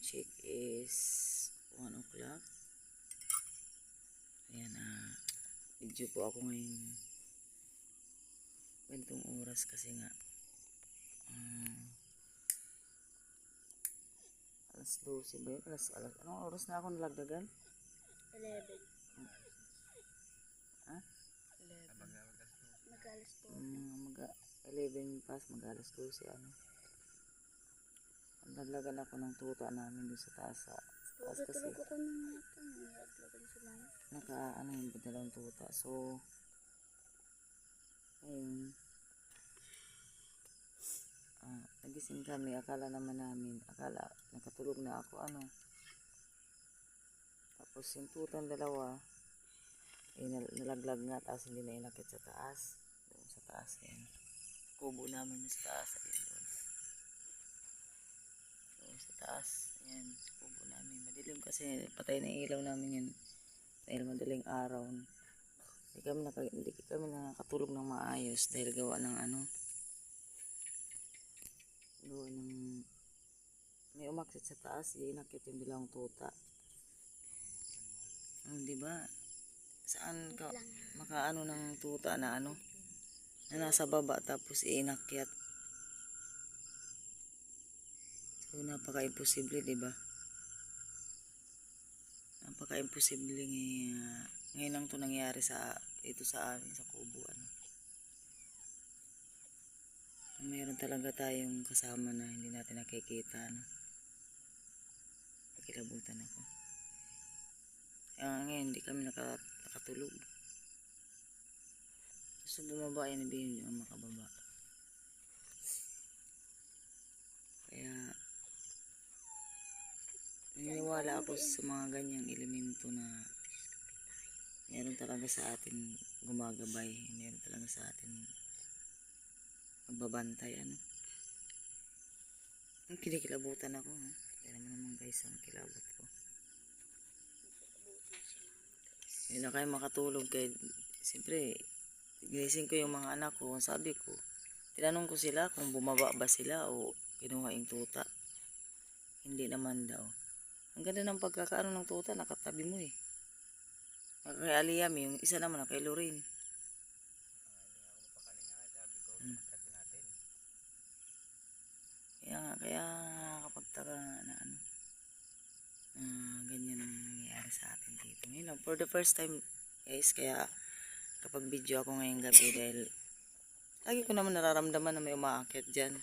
check is 1 o'clock. Ayan, video po ako ngayon. Kwentong oras kasi nga. Alas 12 ba yun? Anong oras na ako nalagdagan? 11. Ha? 11. Mag-alas 11 pas, mag-alas 12 ano. Naglagan ako ng tuta namin doon sa taas. Kasi tulog ako nung ito. Naglagan sa mama. naka yung dalawang tuta. So ayun, nagising kami. Akala nakatulog na ako tapos yung tutang dalawa nalaglag nga, tapos hindi na inakit sa taas. Doon sa taas yan, kubo namin sa taas. Ayun doon sa taas, ayan, kubo namin. Madilim kasi, patay na ilaw namin yun dahil madaling araw. Hindi kami nakakatulog ng maayos dahil gawa ng may umakyat sa taas, inakit yung dalawang tuta. Diba? Saan ka makaano ng tuta na na nasa baba tapos inakyat? So napaka-imposible, diba? Napaka-imposible ngayon lang to nangyari ito sa amin sa kubo. Mayroon talaga tayong kasama na hindi natin nakikita. Nakilabutan ako. Ngayon hindi kami nakatulog. Gusto bumaba, yan hindi yung makababa. Kaya naniniwala ako sa mga ganyang elemento na meron talaga sa atin gumagabay, meron talaga sa atin magbabantay. Ang kinikilabutan ako. Kaya naman guys, ang kilabot ko. Hindi na kayo makatulog kaya siyempre ginising ko yung mga anak ko. Sabi ko, tinanong ko sila kung bumaba ba sila o kinuha yung tuta. Hindi naman daw. Ang ganda ng pagkakaano ng tuta, nakatabi mo eh. Kay Aliam, yung isa naman kay Lorraine. Kaya nakakapagtaka na ganyan ang nangyayari sa atin dito. Ngayon, for the first time guys, kaya kapag video ako ngayong gabi dahil lagi ko naman nararamdaman na may umaakyat dyan.